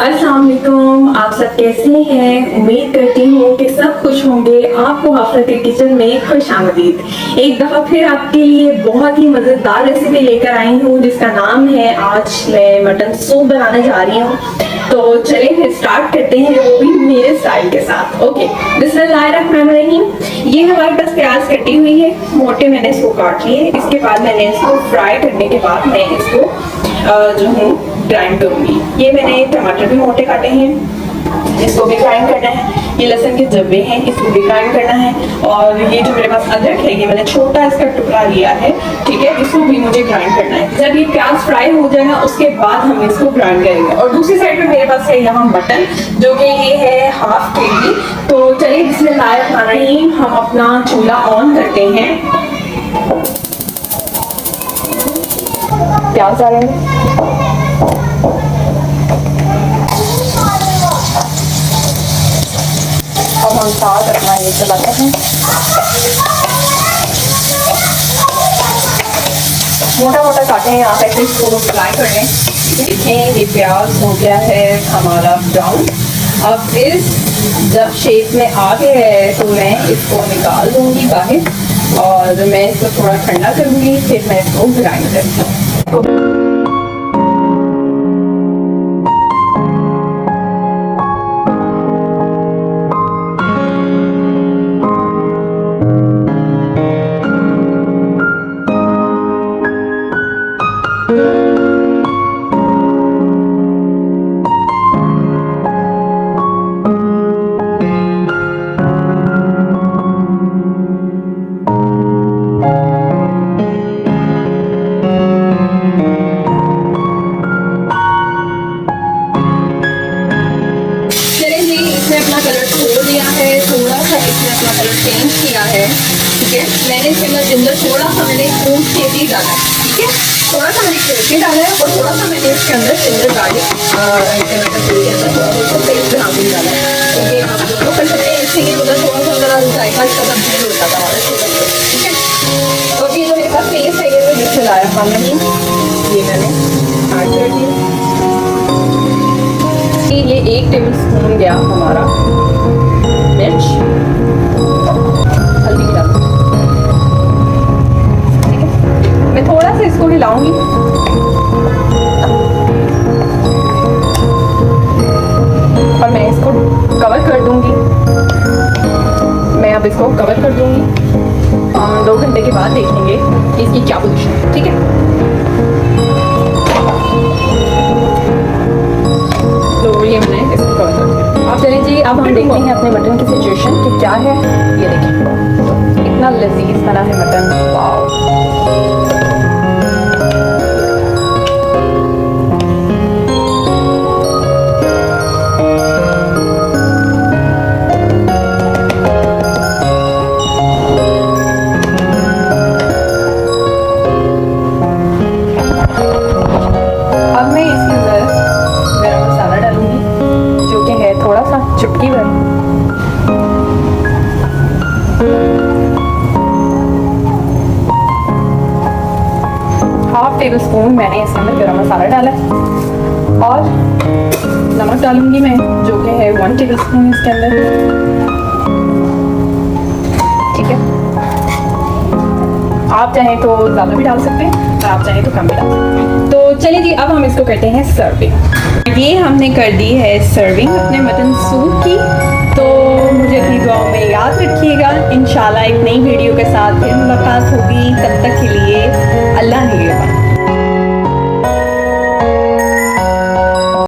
अस्सलाम वालेकुम, आप सब कैसे हैं? उम्मीद करती हूँ कि सब खुश होंगे। आपको हाफिज़ के किचन में खुश आमदीद। एक दफ़ा फिर आपके लिए बहुत ही मज़ेदार रेसिपी लेकर आई हूँ जिसका नाम है, आज मैं मटन सूप बनाने जा रही हूँ। तो चलिए फिर स्टार्ट करते हैं, वो भी मेरे स्टाइल के साथ। ओके, बिस्मिल्लाहिर्रहमानिर्रहीम। ये हमारे पास प्याज कटी हुई है, मोटे मैंने इसको काट लिए। इसके बाद मैंने इसको फ्राई करने के बाद मैं इसको जो हूँ ग्राइंड करूँगी। ये मैंने टमाटर भी मोटे काटे हैं, इसको भी ग्राइंड करना है। ये लहसुन के जब्बे हैं, इसको भी ग्राइंड करना है। और ये जो मेरे पास अदरक है, ये मैंने छोटा इसका टुकड़ा लिया है, ठीक है, इसको भी मुझे ग्राइंड करना है। जब ये प्याज फ्राई हो जाएगा उसके बाद हम इसको ग्राइंड करेंगे। और दूसरी साइड पे मेरे पास है यहाँ मटन, जो कि ये है हाफ केजी। तो चलिए बिस्मिल्लाहिर्रहमानिर्रहीम, हम अपना चूल्हा ऑन करते हैं। प्याज डालेंगे, अब हम साथ अपना ये चलाते हैं। मोटा मोटा काटे हैं आप, ऐसे इसको फ्राई कर लें। देखें ये प्याज हो गया है हमारा ब्राउन। अब इस जब शेप में आ गया है तो मैं इसको निकाल दूंगी बाहर और मैं इसको थोड़ा ठंडा करूंगी, फिर मैं इसको ग्राइंड करती हूँ। अपना कलर छोड़ दिया है, थोड़ा सा इसने अपना कलर चेंज किया है, ठीक है। मैंने इसके अंदर थोड़ा सा मैंने फ्रूट केजी डाला है, ठीक है, थोड़ा सा मैंने केजी डाला है और थोड़ा सा मैंने इसके अंदर जिंजर गार्लिक पेस्ट बना के डाला है। क्योंकि आप दोनों कर सकते हैं, इससे ये उधर थोड़ा सा ज़रा जायका इसका तब्दील होता था हमारे छोटे, ठीक है। तो ये जो मेरे पास पेस्ट है, ये मैं जिससे लाया पानी, ये मैंने ऐड कर दिया। ये 1 टेबल स्पून गया हमारा मिर्च, हल्दी डाल, ठीक है। मैं थोड़ा सा इसको हिलाऊंगी और मैं इसको कवर कर दूंगी। मैं अब इसको कवर कर दूंगी और 2 घंटे के बाद देखेंगे कि इसकी क्या पोजीशन है, ठीक है। तो ये मैंने इसको कवर कर दिया। अब चलिए जी, अब हम देखते हैं अपने मटन की सिचुएशन कि क्या है। ये देखिए इतना लजीज बना है मटन, वाओ। अब मैं इसके अंदर गरम मसाला डालूंगी, जो कि है थोड़ा सा चुटकी भर। हाफ टेबल स्पून मैंने इसके अंदर गरम मसाला डाला है और नमक डालूंगी मैं, जो कि है 1 टेबल स्पून इसके अंदर, ठीक है। आप चाहें तो ज़्यादा भी डाल सकते हैं और आप चाहें तो कम भी डाल सकते हैं। तो चलिए जी, अब हम इसको करते हैं सर्विंग। ये हमने कर दी है सर्विंग अपने मटन सूप की। तो मुझे अपनी दुआओं में याद रखिएगा। इंशाल्लाह एक नई वीडियो के साथ फिर मुलाकात होगी। तब तक के लिए अल्लाह निगहबान।